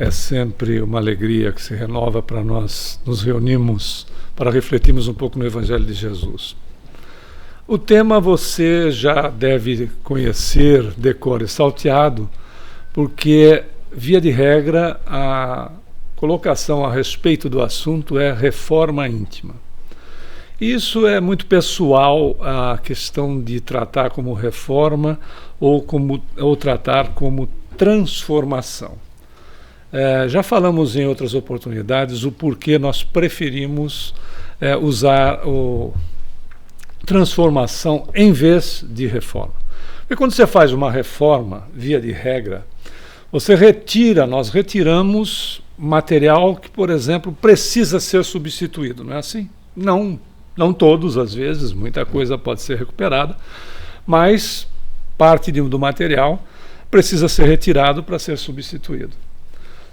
É sempre uma alegria que se renova para nós nos reunirmos para refletirmos um pouco no Evangelho de Jesus. O tema você já deve conhecer, de cor e salteado, porque, via de regra, a colocação a respeito do assunto é reforma íntima. Isso é muito pessoal, a questão de tratar como reforma ou tratar como transformação. Já falamos em outras oportunidades o porquê nós preferimos usar o transformação em vez de reforma. Porque quando você faz uma reforma, via de regra, nós retiramos material que, por exemplo, precisa ser substituído, não é assim? Não todos, às vezes, muita coisa pode ser recuperada, mas parte do material precisa ser retirado para ser substituído.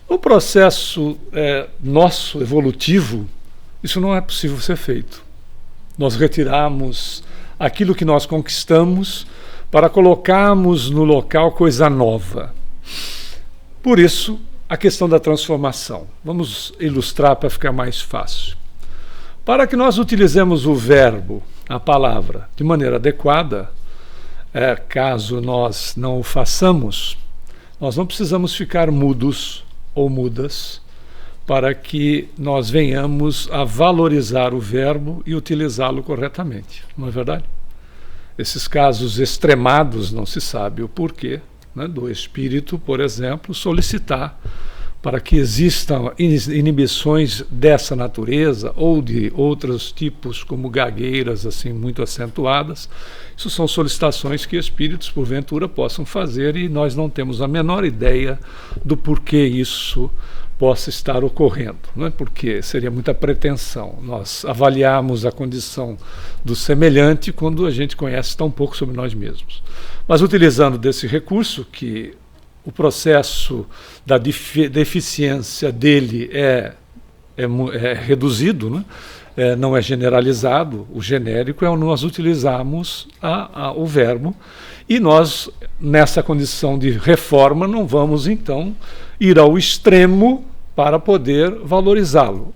No processo nosso, evolutivo, isso não é possível ser feito. Nós retiramos aquilo que nós conquistamos para colocarmos no local coisa nova. Por isso, a questão da transformação. Vamos ilustrar para ficar mais fácil. Para que nós utilizemos o verbo, a palavra, de maneira adequada, caso nós não o façamos, nós não precisamos ficar mudos ou mudas para que nós venhamos a valorizar o verbo e utilizá-lo corretamente. Não é verdade? Esses casos extremados, não se sabe o porquê, né, do espírito, por exemplo, solicitar para que existam inibições dessa natureza ou de outros tipos, como gagueiras assim muito acentuadas. Isso são solicitações que espíritos, porventura, possam fazer e nós não temos a menor ideia do porquê isso possa estar ocorrendo, não é? Porque seria muita pretensão nós avaliarmos a condição do semelhante quando a gente conhece tão pouco sobre nós mesmos. Mas utilizando desse recurso, que o processo da deficiência dele é reduzido, né? Não é generalizado, o genérico é nós utilizarmos o verbo, e nós, nessa condição de reforma, não vamos então ir ao extremo para poder valorizá-lo.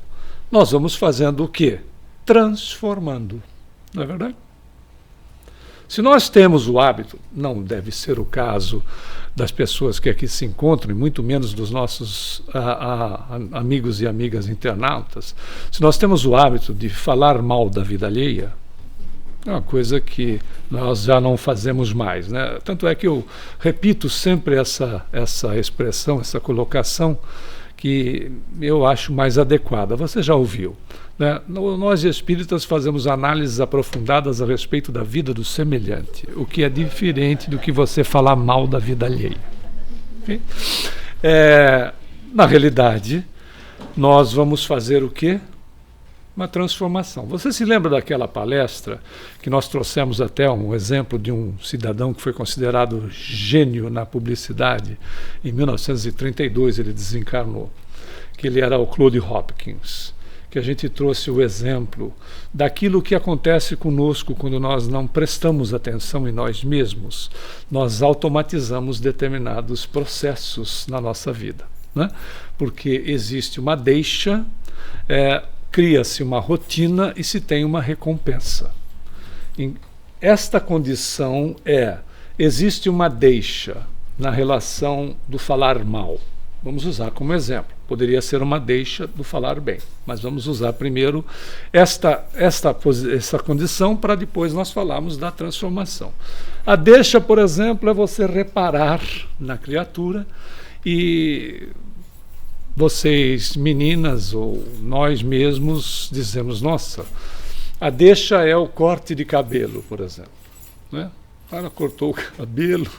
Nós vamos fazendo o quê? Transformando. Não é verdade? Se nós temos o hábito, não deve ser o caso das pessoas que aqui se encontram, e muito menos dos nossos amigos e amigas internautas, se nós temos o hábito de falar mal da vida alheia, é uma coisa que nós já não fazemos mais, né? Tanto é que eu repito sempre essa expressão, essa colocação, que eu acho mais adequada. Você já ouviu, né? Nós espíritas fazemos análises aprofundadas a respeito da vida do semelhante, o que é diferente do que você falar mal da vida alheia. Okay? Na realidade, nós vamos fazer o quê? Uma transformação. Você se lembra daquela palestra que nós trouxemos até um exemplo de um cidadão que foi considerado gênio na publicidade? Em 1932 ele desencarnou, que ele era o Claude Hopkins, que a gente trouxe o exemplo daquilo que acontece conosco quando nós não prestamos atenção em nós mesmos. Nós automatizamos determinados processos na nossa vida, né? Porque existe uma deixa, cria-se uma rotina e se tem uma recompensa. Esta condição existe uma deixa na relação do falar mal. Vamos usar como exemplo. Poderia ser uma deixa do falar bem, mas vamos usar primeiro esta condição para depois nós falarmos da transformação. A deixa, por exemplo, é você reparar na criatura e vocês, meninas, ou nós mesmos, dizemos, nossa, a deixa é o corte de cabelo, por exemplo, né? O cara cortou o cabelo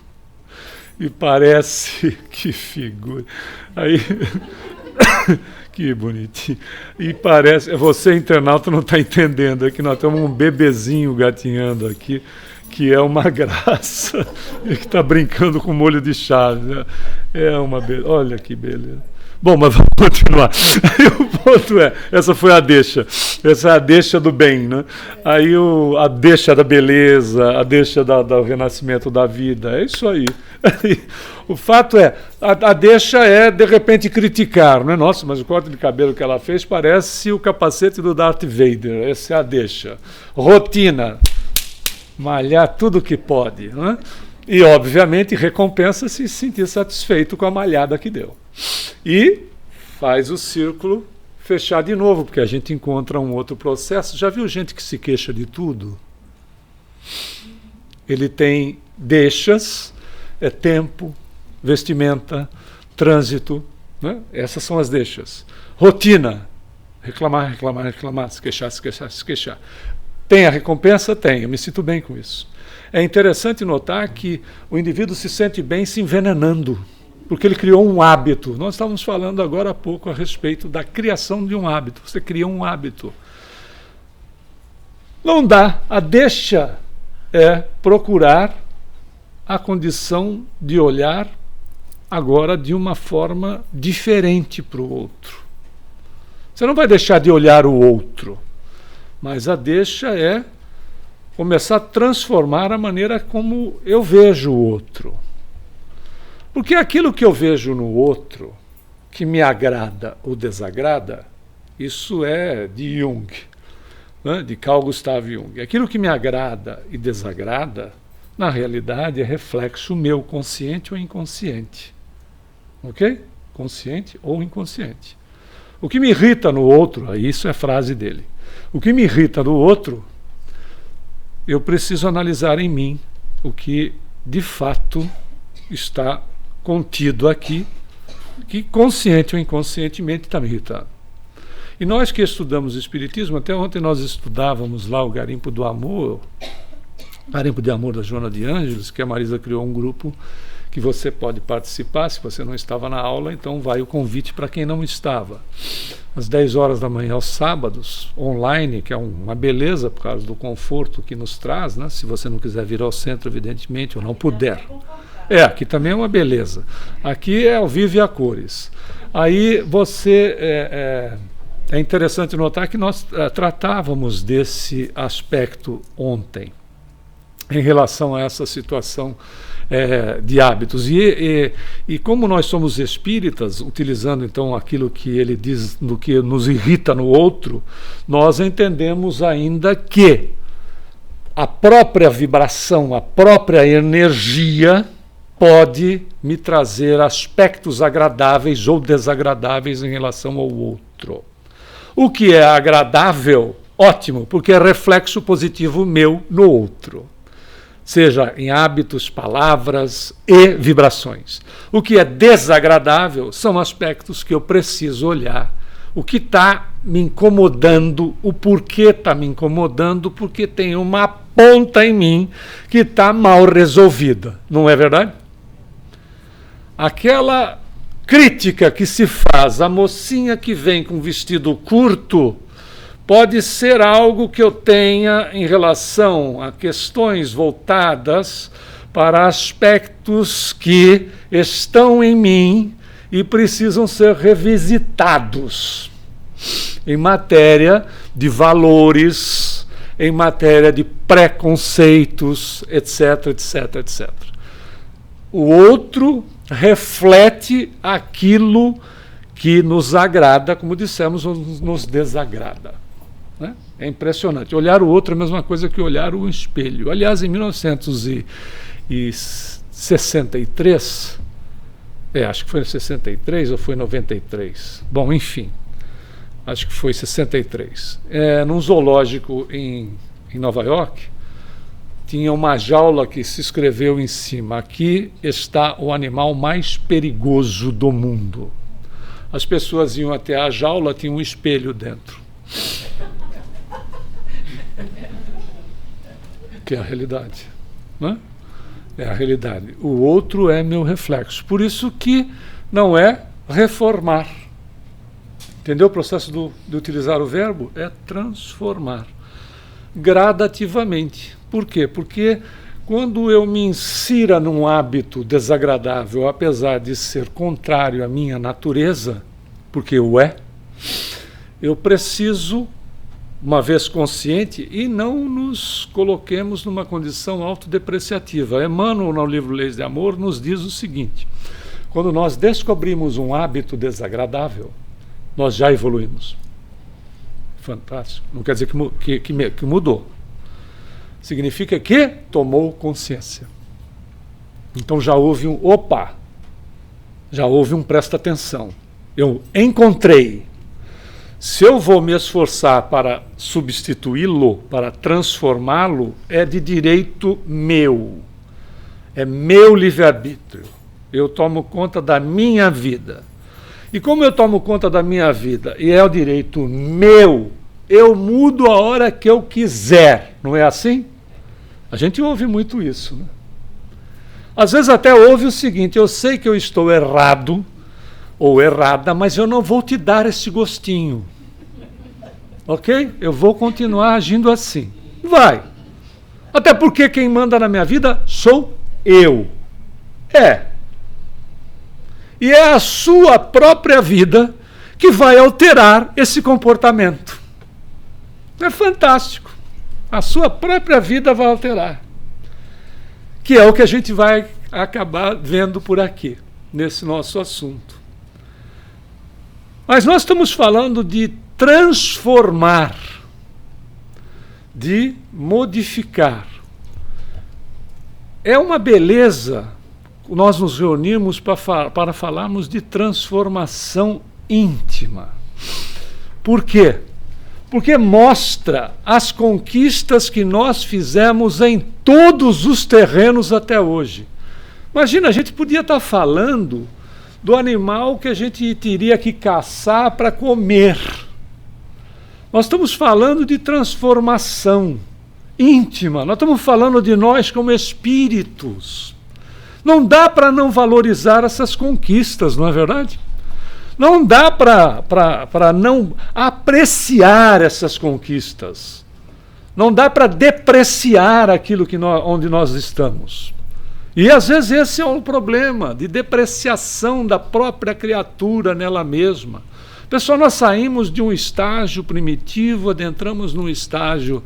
e parece, que figura, aí, que bonitinho, e parece, você internauta não está entendendo, é que nós temos um bebezinho gatinhando aqui, que é uma graça, e que está brincando com molho de chá, né? Olha que beleza. Bom, mas vamos continuar. Aí o ponto é, essa foi a deixa. Essa é a deixa do bem, né? Aí a deixa da beleza, a deixa do renascimento da vida, é isso aí. O fato é, a deixa é, de repente, criticar, né? Nossa, mas o corte de cabelo que ela fez parece o capacete do Darth Vader, essa é a deixa. Rotina, malhar tudo que pode, né? E, obviamente, recompensa se sentir satisfeito com a malhada que deu. E faz o círculo fechar de novo, porque a gente encontra um outro processo. Já viu gente que se queixa de tudo? Ele tem deixas, é tempo, vestimenta, trânsito, né? Essas são as deixas. Rotina, reclamar, reclamar, reclamar, se queixar, se queixar, se queixar. Tem a recompensa? Tem, eu me sinto bem com isso. É interessante notar que o indivíduo se sente bem se envenenando, porque ele criou um hábito. Nós estávamos falando agora há pouco a respeito da criação de um hábito. Você cria um hábito. Não dá. A deixa é procurar a condição de olhar agora de uma forma diferente para o outro. Você não vai deixar de olhar o outro, mas a deixa é começar a transformar a maneira como eu vejo o outro. Porque aquilo que eu vejo no outro, que me agrada ou desagrada, isso é de Jung, né? De Carl Gustav Jung. Aquilo que me agrada e desagrada, na realidade, é reflexo meu, consciente ou inconsciente. Ok? Consciente ou inconsciente. O que me irrita no outro, isso é frase dele. O que me irrita no outro, eu preciso analisar em mim o que de fato está contido aqui, que consciente ou inconscientemente está me irritando. E nós que estudamos Espiritismo, até ontem nós estudávamos lá o Garimpo do Amor, Garimpo de Amor da Joana de Ângeles, que a Marisa criou um grupo que você pode participar. Se você não estava na aula, então vai o convite para quem não estava. Às 10 horas da manhã aos sábados, online, que é uma beleza por causa do conforto que nos traz, né? Se você não quiser vir ao centro, evidentemente, ou não puder. Aqui também é uma beleza. Aqui é ao vivo e a cores. Aí você... É interessante notar que nós tratávamos desse aspecto ontem, em relação a essa situação de hábitos. E como nós somos espíritas, utilizando então aquilo que ele diz no que nos irrita no outro, nós entendemos ainda que a própria vibração, a própria energia pode me trazer aspectos agradáveis ou desagradáveis em relação ao outro. O que é agradável, ótimo, porque é reflexo positivo meu no outro. Seja em hábitos, palavras e vibrações. O que é desagradável são aspectos que eu preciso olhar. O que está me incomodando, o porquê está me incomodando, porque tem uma ponta em mim que está mal resolvida. Não é verdade? Aquela crítica que se faz à mocinha que vem com vestido curto pode ser algo que eu tenha em relação a questões voltadas para aspectos que estão em mim e precisam ser revisitados em matéria de valores, em matéria de preconceitos, etc, etc, etc. O outro reflete aquilo que nos agrada, como dissemos, nos desagrada. Né? É impressionante. Olhar o outro é a mesma coisa que olhar o espelho. Aliás, em 1963, acho que foi em 63 ou foi em 93. Bom, enfim, acho que foi 63. Num zoológico em Nova York, tinha uma jaula que se escreveu em cima: aqui está o animal mais perigoso do mundo. As pessoas iam até a jaula, tinha um espelho dentro. Que é a realidade, né? É a realidade. O outro é meu reflexo. Por isso que não é reformar. Entendeu o processo de utilizar o verbo? É transformar. Gradativamente. Por quê? Porque quando eu me insira num hábito desagradável, apesar de ser contrário à minha natureza, porque o é, eu preciso, uma vez consciente, e não nos coloquemos numa condição autodepreciativa. Emmanuel, no livro Leis de Amor, nos diz o seguinte: quando nós descobrimos um hábito desagradável, nós já evoluímos. Fantástico. Não quer dizer que mudou. Significa que tomou consciência. Então já houve um opa, já houve um presta atenção. Eu encontrei. Se eu vou me esforçar para substituí-lo, para transformá-lo, é de direito meu. É meu livre-arbítrio. Eu tomo conta da minha vida. E como eu tomo conta da minha vida e é o direito meu, eu mudo a hora que eu quiser. Não é assim? A gente ouve muito isso, né? Às vezes até ouve o seguinte: eu sei que eu estou errado ou errada, mas eu não vou te dar esse gostinho. Ok? Eu vou continuar agindo assim. Vai. Até porque quem manda na minha vida sou eu. E é a sua própria vida que vai alterar esse comportamento. É fantástico. A sua própria vida vai alterar. Que é o que a gente vai acabar vendo por aqui, nesse nosso assunto. Mas nós estamos falando de transformar, de modificar. É uma beleza nós nos reunirmos para falarmos de transformação íntima. Por quê? Porque mostra as conquistas que nós fizemos em todos os terrenos até hoje. Imagina, a gente podia estar falando do animal que a gente teria que caçar para comer. Nós estamos falando de transformação íntima, nós estamos falando de nós como espíritos. Não dá para não valorizar essas conquistas, não é verdade? Não dá para não apreciar essas conquistas. Não dá para depreciar aquilo onde nós estamos. E às vezes esse é um problema de depreciação da própria criatura nela mesma. Pessoal, nós saímos de um estágio primitivo, adentramos num estágio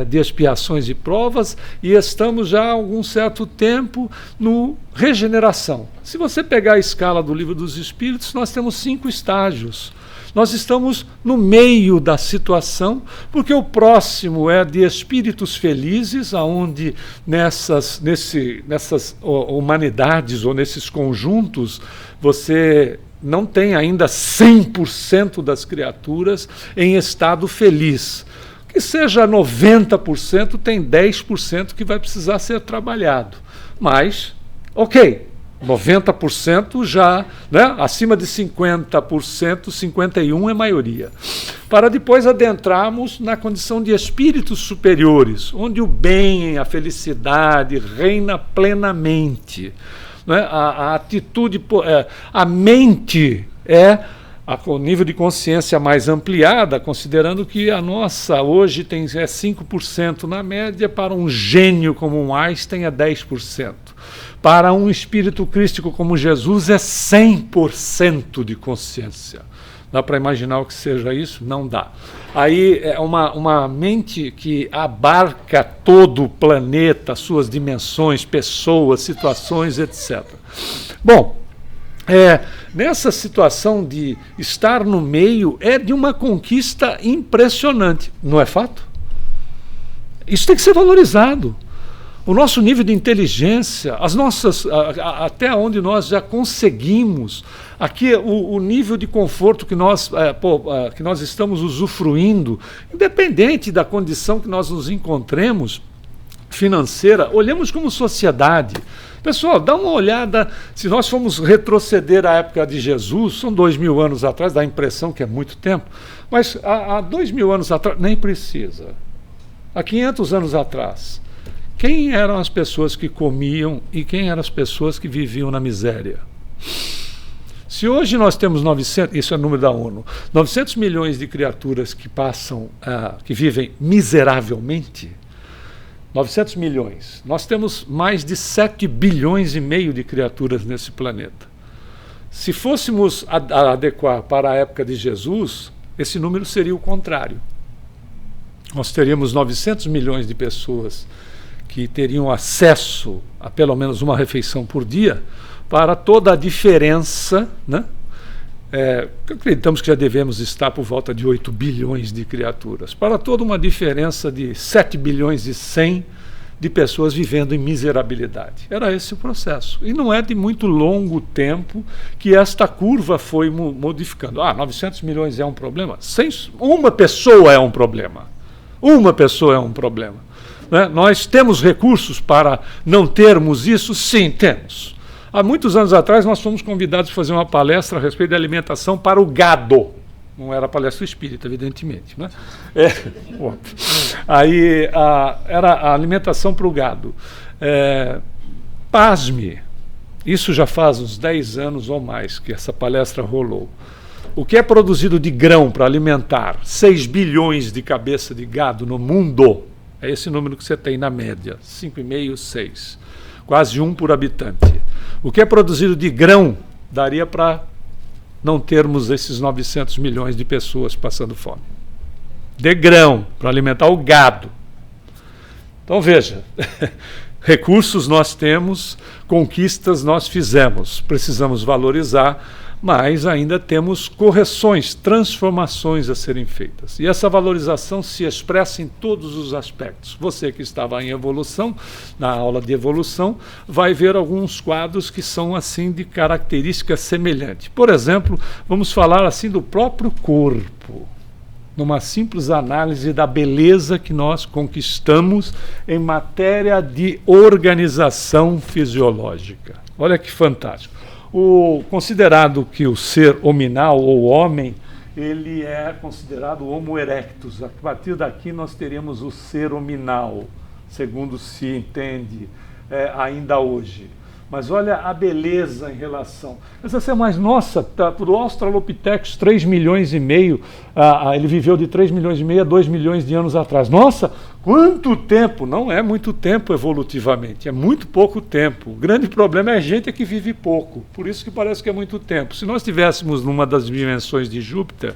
de expiações e provas e estamos já há algum certo tempo no regeneração. Se você pegar a escala do Livro dos Espíritos, nós temos 5 estágios. Nós estamos no meio da situação, porque o próximo é de espíritos felizes, onde nessas humanidades ou nesses conjuntos você não tem ainda 100% das criaturas em estado feliz. Que seja 90%, tem 10% que vai precisar ser trabalhado. Mas, ok, 90% já, né? Acima de 50%, 51% é maioria. Para depois adentrarmos na condição de espíritos superiores, onde o bem, a felicidade reina plenamente. Né? A atitude, a mente é o nível de consciência mais ampliada, considerando que a nossa hoje é 5% na média, para um gênio como um Einstein é 10%. Para um espírito crístico como Jesus é 100% de consciência. Dá para imaginar o que seja isso? Não dá. Aí é uma mente que abarca todo o planeta, suas dimensões, pessoas, situações, etc. Bom, nessa situação de estar no meio é de uma conquista impressionante, não é fato? Isso tem que ser valorizado. O nosso nível de inteligência, as nossas, até onde nós já conseguimos, aqui o nível de conforto que nós estamos usufruindo, independente da condição que nós nos encontremos financeira, olhemos como sociedade. Pessoal, dá uma olhada, se nós formos retroceder à época de Jesus, são 2000 anos atrás, dá a impressão que é muito tempo, mas há 2000 anos atrás, nem precisa. Há 500 anos atrás, quem eram as pessoas que comiam e quem eram as pessoas que viviam na miséria? Se hoje nós temos 900, isso é o número da ONU, 900 milhões de criaturas que vivem miseravelmente, 900 milhões, nós temos mais de 7 bilhões e meio de criaturas nesse planeta. Se fôssemos adequar para a época de Jesus, esse número seria o contrário. Nós teríamos 900 milhões de pessoas que teriam acesso a pelo menos uma refeição por dia, para toda a diferença, né? Acreditamos que já devemos estar por volta de 8 bilhões de criaturas, para toda uma diferença de 7 bilhões e 100 de pessoas vivendo em miserabilidade. Era esse o processo. E não é de muito longo tempo que esta curva foi modificando. 900 milhões é um problema? Uma pessoa é um problema. Uma pessoa é um problema. Né? Nós temos recursos para não termos isso? Sim, temos. Há muitos anos atrás, nós fomos convidados a fazer uma palestra a respeito da alimentação para o gado. Não era palestra espírita, evidentemente. Né? Aí era a alimentação para o gado. Pasme, isso já faz uns 10 anos ou mais que essa palestra rolou. O que é produzido de grão para alimentar 6 bilhões de cabeça de gado no mundo, é esse número que você tem na média, 5,5, 6. Quase 1 por habitante. O que é produzido de grão daria para não termos esses 900 milhões de pessoas passando fome. De grão, para alimentar o gado. Então veja, recursos nós temos, conquistas nós fizemos, precisamos valorizar, mas ainda temos correções, transformações a serem feitas. E essa valorização se expressa em todos os aspectos. Você que estava em evolução, na aula de evolução, vai ver alguns quadros que são assim de característica semelhante. Por exemplo, vamos falar assim do próprio corpo, numa simples análise da beleza que nós conquistamos em matéria de organização fisiológica. Olha que fantástico. Considerado que o ser hominal ou homem, ele é considerado Homo erectus. A partir daqui nós teremos o ser hominal, segundo se entende ainda hoje. Mas olha a beleza em relação. Essa é mais nossa, para o Australopithecus 3 milhões e meio, ele viveu de 3 milhões e meio a 2 milhões de anos atrás. Nossa, quanto tempo! Não é muito tempo evolutivamente, é muito pouco tempo. O grande problema é a gente que vive pouco, por isso que parece que é muito tempo. Se nós estivéssemos numa das dimensões de Júpiter,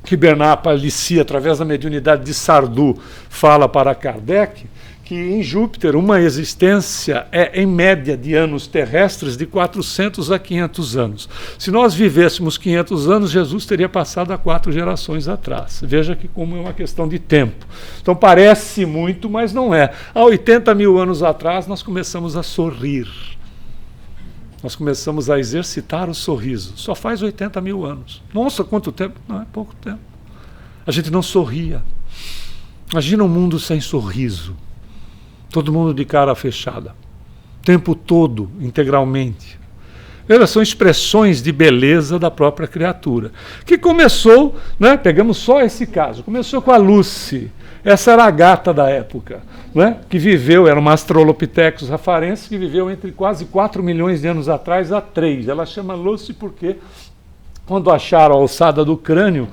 que Bernard Palissy, através da mediunidade de Sardou, fala para Kardec, que em Júpiter uma existência é, em média, de anos terrestres de 400 a 500 anos. Se nós vivêssemos 500 anos, Jesus teria passado há 4 gerações atrás. Veja que como é uma questão de tempo. Então parece muito, mas não é. Há 80 mil anos atrás, nós começamos a sorrir. Nós começamos a exercitar o sorriso. Só faz 80 mil anos. Nossa, quanto tempo? Não, é pouco tempo. A gente não sorria. Imagina um mundo sem sorriso. Todo mundo de cara fechada, o tempo todo, integralmente. São expressões de beleza da própria criatura. Que começou, pegamos só esse caso, começou com a Lucy. Essa era a gata da época, que viveu, era uma Australopithecus rafarensis, que viveu entre quase 4 milhões de anos atrás a 3. Ela chama Lucy porque, quando acharam a ossada do crânio,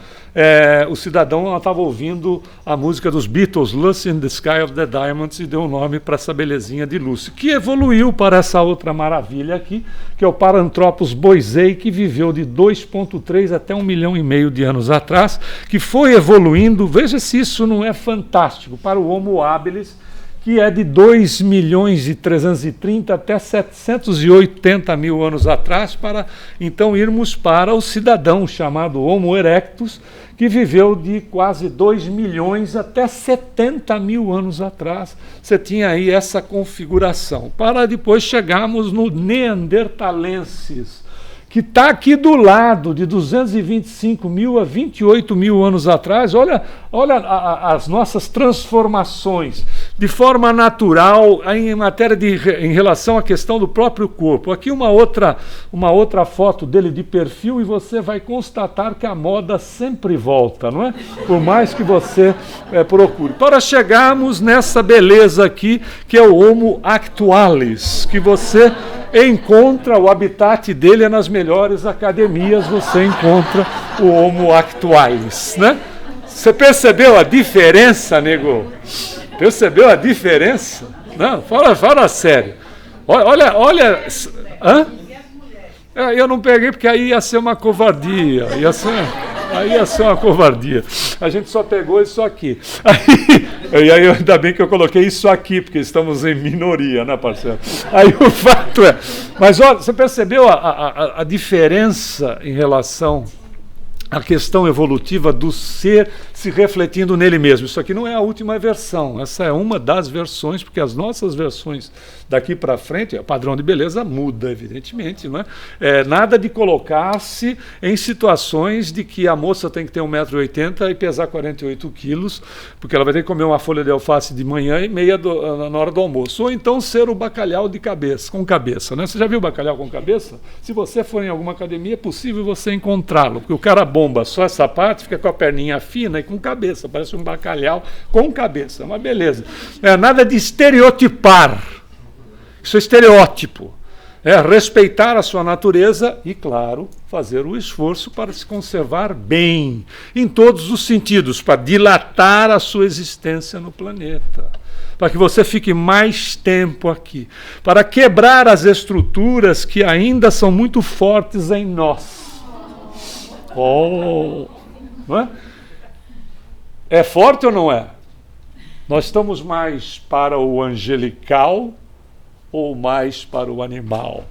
o cidadão estava ouvindo a música dos Beatles, Lucy in the Sky of the Diamonds, e deu o nome para essa belezinha de Lucy, que evoluiu para essa outra maravilha aqui, que é o Paranthropus boisei, que viveu de 2,3 até 1,5 milhão de anos atrás, que foi evoluindo, veja se isso não é fantástico, para o Homo habilis, que é de 2 milhões e 330 até 780 mil anos atrás, para então irmos para o cidadão chamado Homo erectus, que viveu de quase 2 milhões até 70 mil anos atrás. Você tinha aí essa configuração, para depois chegarmos no Neanderthalensis, que está aqui do lado, de 225 mil a 28 mil anos atrás. Olha as nossas transformações de forma natural em matéria em relação à questão do próprio corpo. Aqui uma outra foto dele de perfil, e você vai constatar que a moda sempre volta, não é? Por mais que você procure. Para chegarmos nessa beleza aqui, que é o Homo actualis, que você encontra, o habitat dele é nas melhores academias, você encontra o Homo actualis, né? Você percebeu a diferença, nego? Percebeu a diferença? Não, fala sério. Olha. Hã? Eu não peguei porque aí ia ser uma covardia. Aí ia ser uma covardia. A gente só pegou isso aqui. Aí ainda bem que eu coloquei isso aqui, porque estamos em minoria, né, parceiro? Aí o fato é... Mas olha, você percebeu a diferença em relação à questão evolutiva do ser se refletindo nele mesmo? Isso aqui não é a última versão, essa é uma das versões, porque as nossas versões daqui para frente, o padrão de beleza muda, evidentemente, não é? Nada de colocar-se em situações de que a moça tem que ter 1,80 m e pesar 48 quilos, porque ela vai ter que comer uma folha de alface de manhã e meia na hora do almoço, ou então ser o bacalhau de cabeça, com cabeça, né? Você já viu bacalhau com cabeça? Se você for em alguma academia, é possível você encontrá-lo, porque o cara bomba só essa parte, fica com a perninha fina e com cabeça, parece um bacalhau com cabeça, uma beleza. Nada de estereotipar. Isso é estereótipo. Respeitar a sua natureza e, claro, fazer o esforço para se conservar bem, em todos os sentidos, para dilatar a sua existência no planeta, para que você fique mais tempo aqui, para quebrar as estruturas que ainda são muito fortes em nós. Não é? É forte ou não é? Nós estamos mais para o angelical ou mais para o animal?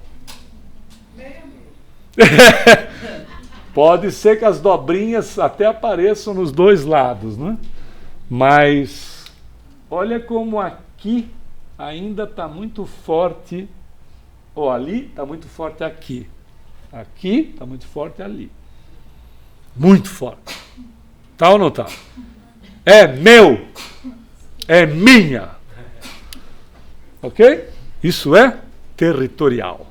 Pode ser que as dobrinhas até apareçam nos dois lados, né? Mas olha como aqui ainda está muito forte, ou ali está muito forte aqui. Aqui está muito forte ali. Muito forte. Tá ou não tá? É meu. É minha. Ok? Isso é territorial.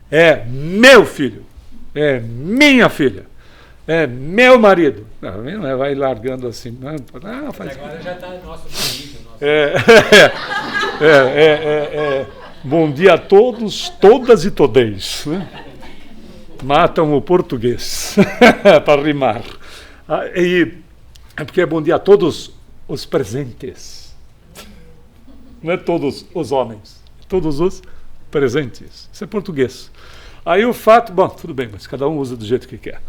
É meu filho. É minha filha. É meu marido. Não vai largando assim. Faz... Agora já está nosso marido. Bom dia a todos, todas e todeis. Né? Matam o português para rimar. É porque é bom dia a todos os presentes. Não é todos os homens, todos os presentes. Isso é português. Aí o fato, bom, tudo bem, mas cada um usa do jeito que quer.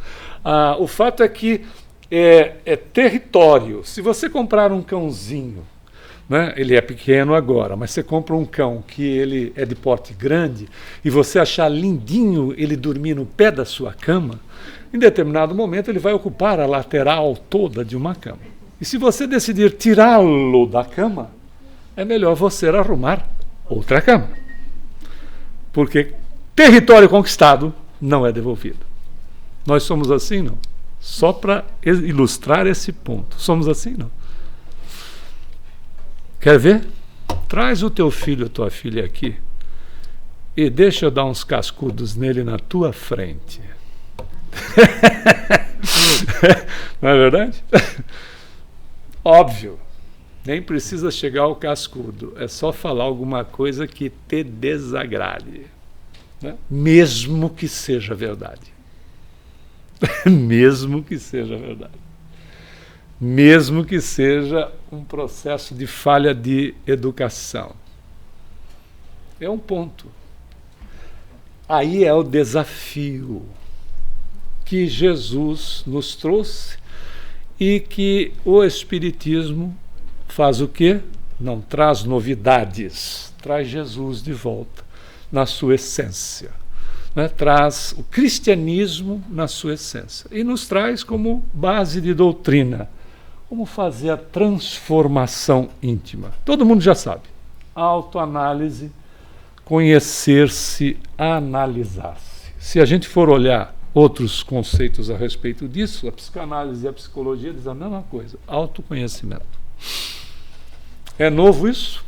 O fato é que é território. Se você comprar um cãozinho, né, ele é pequeno agora, mas você compra um cão que ele é de porte grande e você achar lindinho ele dormir no pé da sua cama, em determinado momento ele vai ocupar a lateral toda de uma cama. E se você decidir tirá-lo da cama, é melhor você arrumar outra cama. Porque território conquistado não é devolvido. Nós somos assim, não? Só para ilustrar esse ponto. Somos assim, não? Quer ver? Traz o teu filho, a tua filha aqui e deixa eu dar uns cascudos nele na tua frente. Não é verdade? Óbvio. Nem precisa chegar ao cascudo. É só falar alguma coisa que te desagrade. Né? Mesmo que seja verdade. Mesmo que seja verdade. Mesmo que seja um processo de falha de educação. É um ponto. Aí é o desafio que Jesus nos trouxe e que o Espiritismo faz o quê? Não traz novidades, traz Jesus de volta na sua essência. Né? Traz o cristianismo na sua essência e nos traz como base de doutrina como fazer a transformação íntima. Todo mundo já sabe. Autoanálise, conhecer-se, analisar-se. Se a gente for olhar outros conceitos a respeito disso, a psicanálise e a psicologia dizem a mesma coisa, autoconhecimento. É novo isso?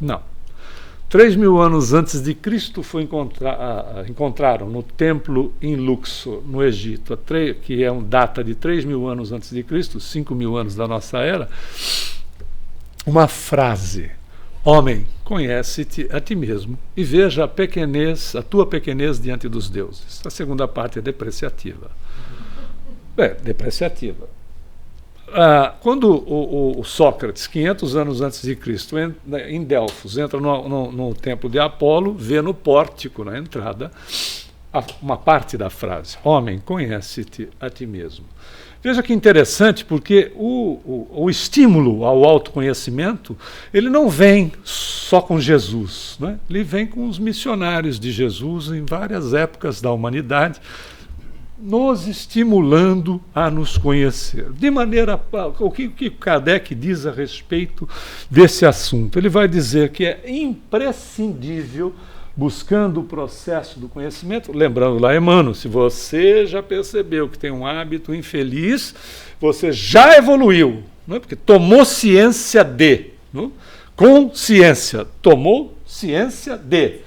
Não. 3.000 anos antes de Cristo encontraram no templo em Luxor, no Egito, que é uma data de 3.000 anos antes de Cristo, 5.000 anos da nossa era, uma frase: homem, conhece-te a ti mesmo e veja a tua pequenez diante dos deuses. A segunda parte é depreciativa. Depreciativa. quando o Sócrates, 500 anos antes de Cristo, em Delfos, entra no templo de Apolo, vê no pórtico, na entrada, uma parte da frase: homem, conhece-te a ti mesmo. Veja que interessante, porque o estímulo ao autoconhecimento, ele não vem só com Jesus, né? Ele vem com os missionários de Jesus em várias épocas da humanidade, nos estimulando a nos conhecer. De maneira, o que Kardec diz a respeito desse assunto? Ele vai dizer que é imprescindível, buscando o processo do conhecimento, lembrando lá Emmanuel, se você já percebeu que tem um hábito infeliz, você já evoluiu, não é? Porque tomou ciência de, não? Consciência, tomou ciência de.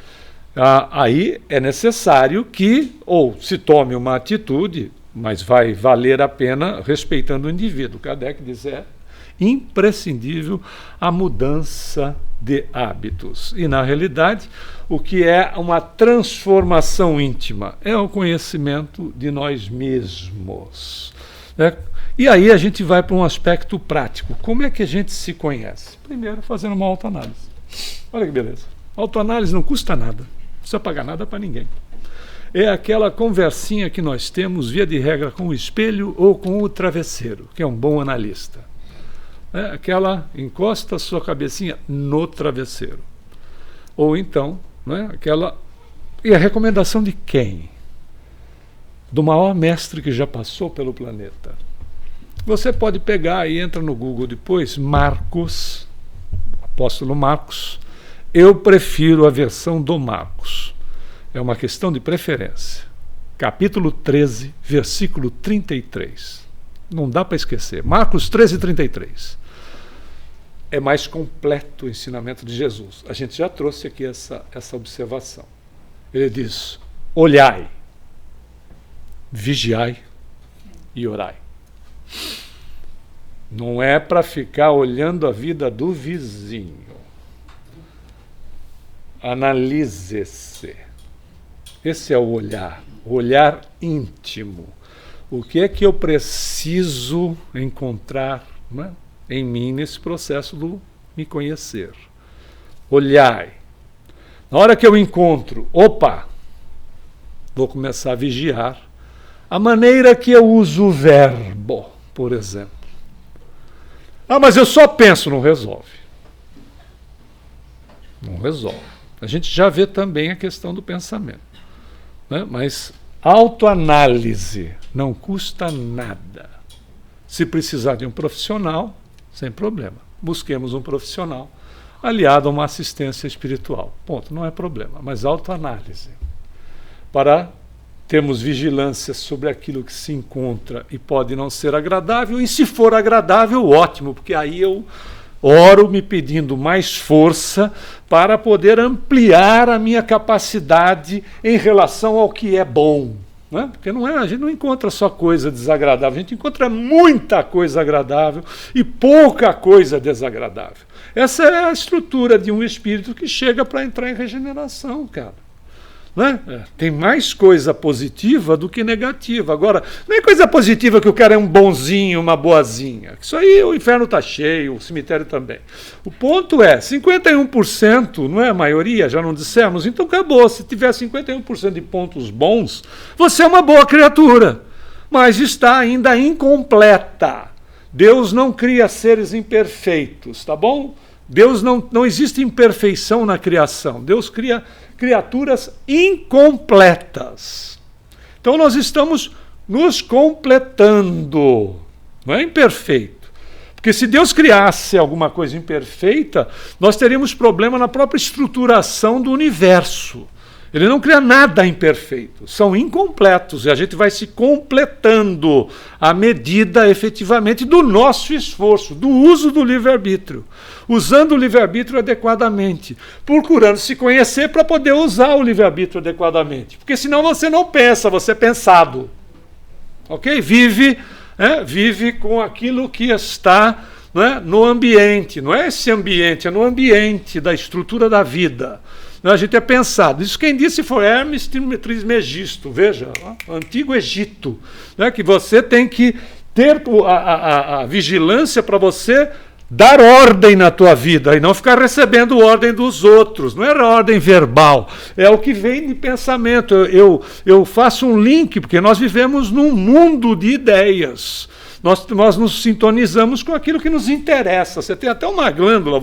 Aí é necessário que ou se tome uma atitude, mas vai valer a pena respeitando o indivíduo. Kardec diz: é imprescindível a mudança de hábitos. E, na realidade, o que é uma transformação íntima é o conhecimento de nós mesmos, né? E aí a gente vai para um aspecto prático. Como é que a gente se conhece? Primeiro, fazendo uma autoanálise. Olha que beleza. Autoanálise não custa nada. Não precisa pagar nada para ninguém. É aquela conversinha que nós temos, via de regra, com o espelho ou com o travesseiro, que é um bom analista. É aquela, encosta a sua cabecinha no travesseiro. Ou então, não é? Aquela. E a recomendação de quem? Do maior mestre que já passou pelo planeta. Você pode pegar e entra no Google depois, Marcos, apóstolo Marcos. Eu prefiro a versão do Marcos. É uma questão de preferência. Capítulo 13, versículo 33. Não dá para esquecer. Marcos 13, 33. É mais completo o ensinamento de Jesus. A gente já trouxe aqui essa observação. Ele diz: olhai, vigiai e orai. Não é para ficar olhando a vida do vizinho. Analise-se. Esse é o olhar íntimo. O que é que eu preciso encontrar, né, em mim nesse processo do me conhecer? Olhai. Na hora que eu encontro, vou começar a vigiar a maneira que eu uso o verbo, por exemplo. Mas eu só penso, não resolve. Não resolve. A gente já vê também a questão do pensamento, né? Mas autoanálise não custa nada. Se precisar de um profissional, sem problema. Busquemos um profissional aliado a uma assistência espiritual. Ponto, não é problema. Mas autoanálise. Para termos vigilância sobre aquilo que se encontra e pode não ser agradável. E se for agradável, ótimo, porque aí eu oro me pedindo mais força para poder ampliar a minha capacidade em relação ao que é bom. Né? Porque a gente não encontra só coisa desagradável, a gente encontra muita coisa agradável e pouca coisa desagradável. Essa é a estrutura de um espírito que chega para entrar em regeneração, cara. Né? Tem mais coisa positiva do que negativa. Agora, não é coisa positiva que o cara é um bonzinho, uma boazinha. Isso aí o inferno está cheio, o cemitério também. O ponto é, 51% não é a maioria, já não dissemos? Então acabou, se tiver 51% de pontos bons, você é uma boa criatura, mas está ainda incompleta. Deus não cria seres imperfeitos, tá bom? Deus não existe imperfeição na criação. Deus cria criaturas incompletas. Então nós estamos nos completando. Não é imperfeito. Porque se Deus criasse alguma coisa imperfeita, nós teríamos problema na própria estruturação do universo. Ele não cria nada imperfeito, são incompletos, e a gente vai se completando à medida, efetivamente, do nosso esforço, do uso do livre-arbítrio, usando o livre-arbítrio adequadamente, procurando se conhecer para poder usar o livre-arbítrio adequadamente, porque senão você não pensa, você é pensado, ok? Vive com aquilo que está, né, no ambiente, não é esse ambiente, é no ambiente da estrutura da vida. A gente é pensado. Isso quem disse foi Hermes Trismegisto, veja, o Antigo Egito, né, que você tem que ter a vigilância para você dar ordem na tua vida e não ficar recebendo ordem dos outros. Não é ordem verbal, é o que vem de pensamento. Eu faço um link, porque nós vivemos num mundo de ideias. Nós nos sintonizamos com aquilo que nos interessa. Você tem até uma glândula,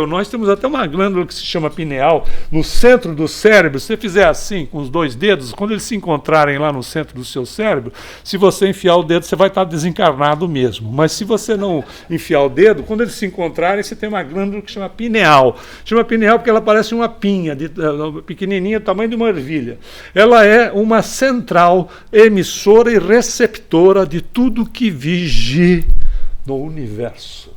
nós temos até uma glândula que se chama pineal, no centro do cérebro. Se você fizer assim, com os dois dedos, quando eles se encontrarem lá no centro do seu cérebro, se você enfiar o dedo, você vai estar desencarnado mesmo. Mas se você não enfiar o dedo, quando eles se encontrarem, você tem uma glândula que chama pineal. Chama pineal porque ela parece uma pinha, pequenininha, do tamanho de uma ervilha. Ela é uma central emissora e receptora de tudo que vige no universo.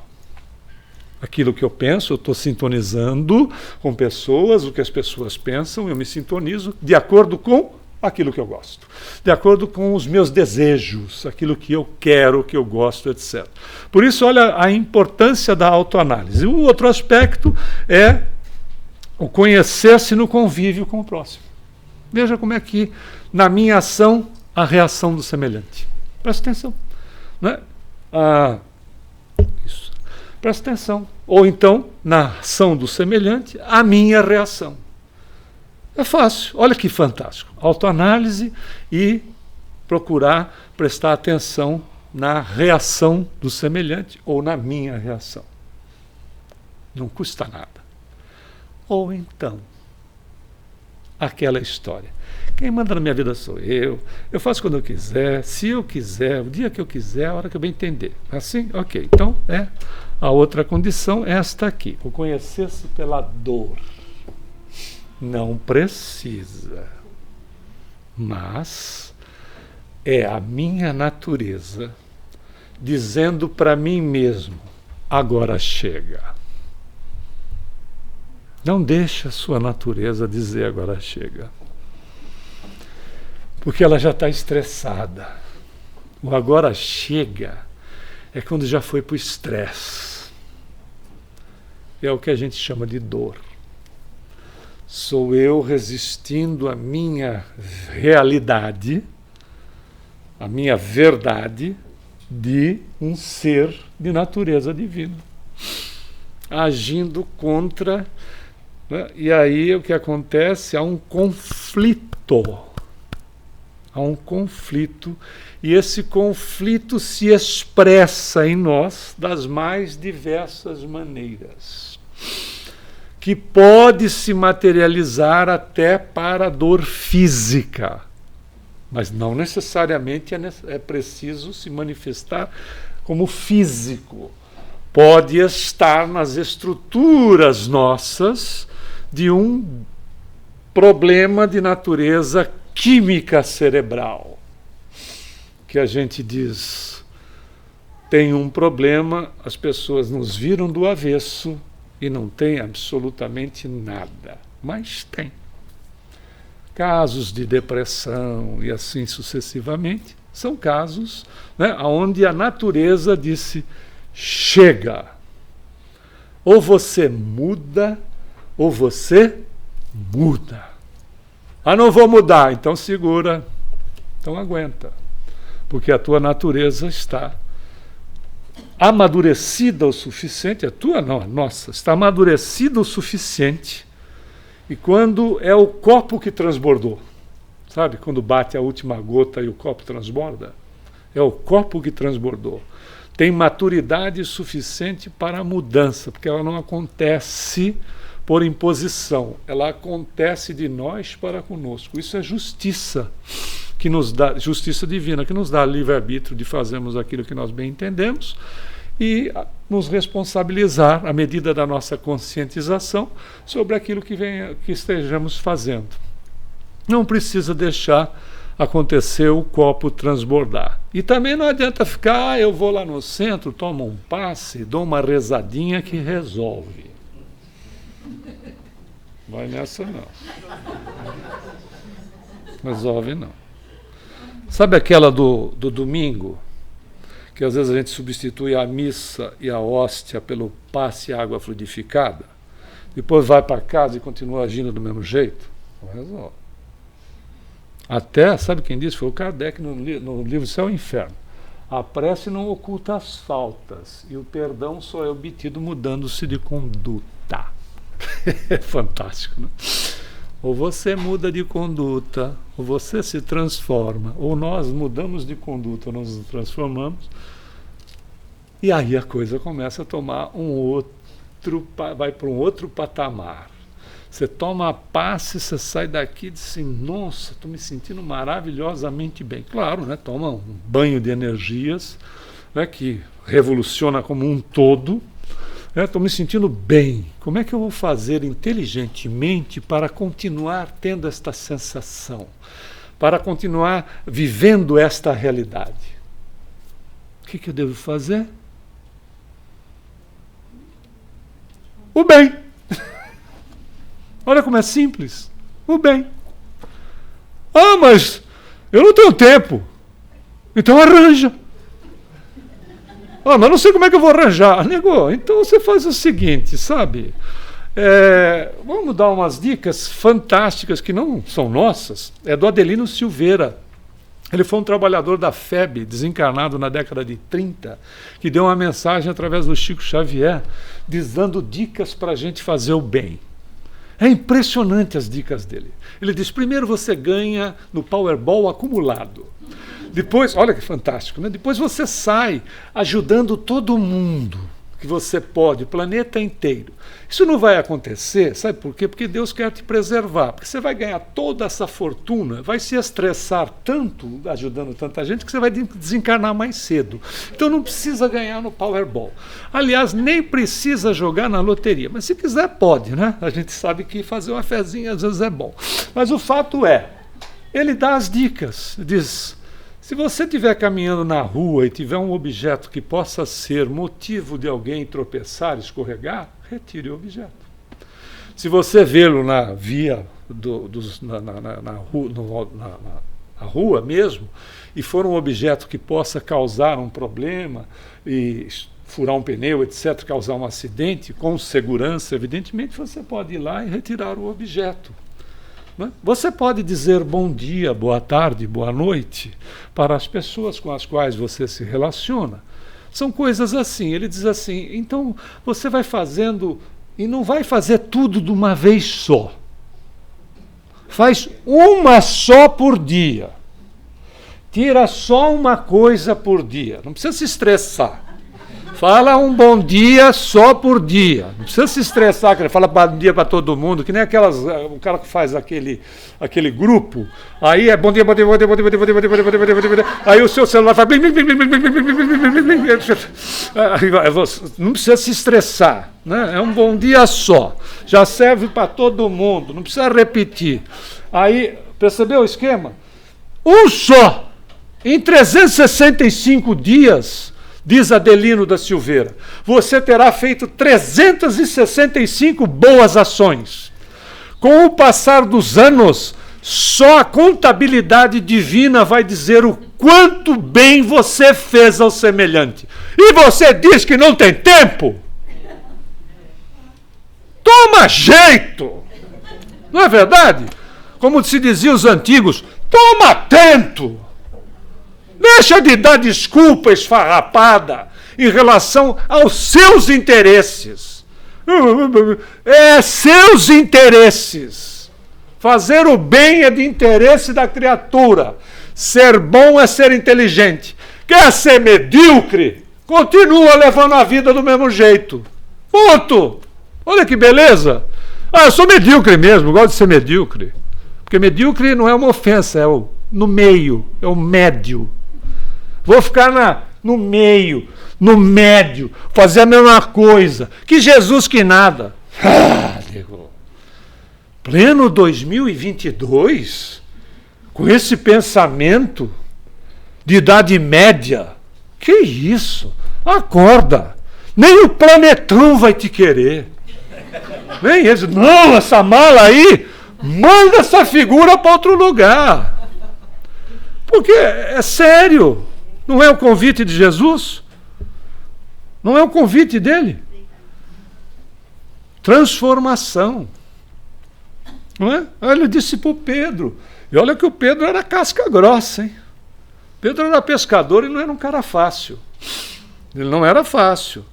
Aquilo que eu penso, eu estou sintonizando com pessoas, o que as pessoas pensam, eu me sintonizo de acordo com aquilo que eu gosto, de acordo com os meus desejos, aquilo que eu quero, que eu gosto, etc. Por isso, olha a importância da autoanálise. O outro aspecto é o conhecer-se no convívio com o próximo. Veja como é que, na minha ação, a reação do semelhante. Presta atenção. Né? Isso. Presta atenção. Ou então, na ação do semelhante, a minha reação. É fácil. Olha que fantástico. Autoanálise e procurar prestar atenção na reação do semelhante ou na minha reação. Não custa nada. Ou então, aquela história. Quem manda na minha vida sou eu faço quando eu quiser, se eu quiser, o dia que eu quiser, a hora que eu bem entender. Assim? Ok. Então, a outra condição é esta aqui, o conhecer-se pela dor. Não precisa, mas é a minha natureza dizendo para mim mesmo, agora chega. Não deixe a sua natureza dizer agora chega. Porque ela já está estressada. O agora chega é quando já foi para o estresse. É o que a gente chama de dor. Sou eu resistindo à minha realidade, à minha verdade de um ser de natureza divina, agindo contra, né? E aí o que acontece? Há um conflito. Há um conflito, e esse conflito se expressa em nós das mais diversas maneiras, que pode se materializar até para a dor física, mas não necessariamente é preciso se manifestar como físico. Pode estar nas estruturas nossas de um problema de natureza química cerebral, que a gente diz, tem um problema, as pessoas nos viram do avesso e não tem absolutamente nada, mas tem. Casos de depressão e assim sucessivamente, são casos, né, onde a natureza disse, chega, ou você muda, ou você muda. Ah, não vou mudar, então segura, então aguenta, porque a tua natureza está amadurecida o suficiente, a tua não, a nossa, está amadurecida o suficiente, e quando é o copo que transbordou, sabe, quando bate a última gota e o copo transborda, é o copo que transbordou, tem maturidade suficiente para a mudança, porque ela não acontece por imposição, ela acontece de nós para conosco. Isso é justiça, que nos dá, justiça divina, que nos dá livre-arbítrio de fazermos aquilo que nós bem entendemos e nos responsabilizar, à medida da nossa conscientização, sobre aquilo que estejamos fazendo. Não precisa deixar acontecer o copo transbordar. E também não adianta ficar, eu vou lá no centro, tomo um passe, dou uma rezadinha que resolve. Vai nessa não. Resolve não. Sabe aquela do domingo? Que às vezes a gente substitui a missa e a hóstia pelo passe e água fluidificada. Depois vai para casa e continua agindo do mesmo jeito. Não resolve. Até, sabe quem disse? Foi o Kardec no livro Céu e Inferno. A prece não oculta as faltas, e o perdão só é obtido mudando-se de conduta. É fantástico, né? Ou você muda de conduta, ou você se transforma, ou nós mudamos de conduta, ou nós nos transformamos, e aí a coisa começa a tomar vai para um outro patamar. Você toma a passe, você sai daqui e diz assim, nossa, estou me sentindo maravilhosamente bem. Claro, né? Toma um banho de energias, né, que revoluciona como um todo. Estou me sentindo bem. Como é que eu vou fazer inteligentemente para continuar tendo esta sensação? Para continuar vivendo esta realidade? O que eu devo fazer? O bem. Olha como é simples. O bem. Ah, mas eu não tenho tempo. Então arranja. Ah, mas não sei como é que eu vou arranjar. Nego, então você faz o seguinte, sabe? Vamos dar umas dicas fantásticas que não são nossas. É do Adelino Silveira. Ele foi um trabalhador da FEB, desencarnado na década de 30, que deu uma mensagem através do Chico Xavier, dando dicas para a gente fazer o bem. É impressionante as dicas dele. Ele diz, primeiro você ganha no Powerball acumulado. Depois, olha que fantástico, né? Depois você sai ajudando todo mundo que você pode, o planeta inteiro. Isso não vai acontecer, sabe por quê? Porque Deus quer te preservar. Porque você vai ganhar toda essa fortuna, vai se estressar tanto, ajudando tanta gente, que você vai desencarnar mais cedo. Então não precisa ganhar no Powerball. Aliás, nem precisa jogar na loteria. Mas se quiser, pode, né? A gente sabe que fazer uma fezinha às vezes é bom. Mas o fato é, ele dá as dicas, diz... Se você estiver caminhando na rua e tiver um objeto que possa ser motivo de alguém tropeçar, escorregar, retire o objeto. Se você vê-lo na via, na rua mesmo, e for um objeto que possa causar um problema, e furar um pneu, etc., causar um acidente, com segurança, evidentemente, você pode ir lá e retirar o objeto. Você pode dizer bom dia, boa tarde, boa noite para as pessoas com as quais você se relaciona. São coisas assim. Ele diz assim, então você vai fazendo e não vai fazer tudo de uma vez só. Faz uma só por dia. Tira só uma coisa por dia. Não precisa se estressar. Fala um bom dia só por dia. Não precisa se estressar, que ele fala bom dia para todo mundo, que nem o cara que faz aquele grupo, aí é bom dia, bom dia, bom dia, bom dia, bom dia, bom dia, bom dia, bom dia, bom dia, bom dia, bom dia. Aí o seu celular faz blim, blim, blim, blim, blim, blim, blim, blim, blim, blim. Não precisa se estressar, né? É um bom dia só. Já serve para todo mundo, não precisa repetir. Aí, percebeu o esquema? Um só. Em 365 dias... Diz Adelino da Silveira, você terá feito 365 boas ações. Com o passar dos anos, só a contabilidade divina vai dizer o quanto bem você fez ao semelhante. E você diz que não tem tempo? Toma jeito! Não é verdade? Como se diziam os antigos, toma atento! Deixa de dar desculpa esfarrapada em relação aos seus interesses. Seus interesses. Fazer o bem é de interesse da criatura. Ser bom é ser inteligente. Quer ser medíocre? Continua levando a vida do mesmo jeito. Ponto. Olha que beleza. Eu sou medíocre mesmo, gosto de ser medíocre. Porque medíocre não é uma ofensa, é no meio, é o médio. Vou ficar no meio, no médio, fazer a mesma coisa. Que Jesus que nada. Pleno 2022, com esse pensamento de idade média, que isso? Acorda. Nem o planetão vai te querer. Nem eles. Não, essa mala aí, manda essa figura para outro lugar. Porque é sério. Não é o convite de Jesus? Não é o convite dele? Transformação. Não é? Ele disse para o Pedro. E olha que o Pedro era casca grossa, hein? Pedro era pescador e não era um cara fácil. Ele não era fácil.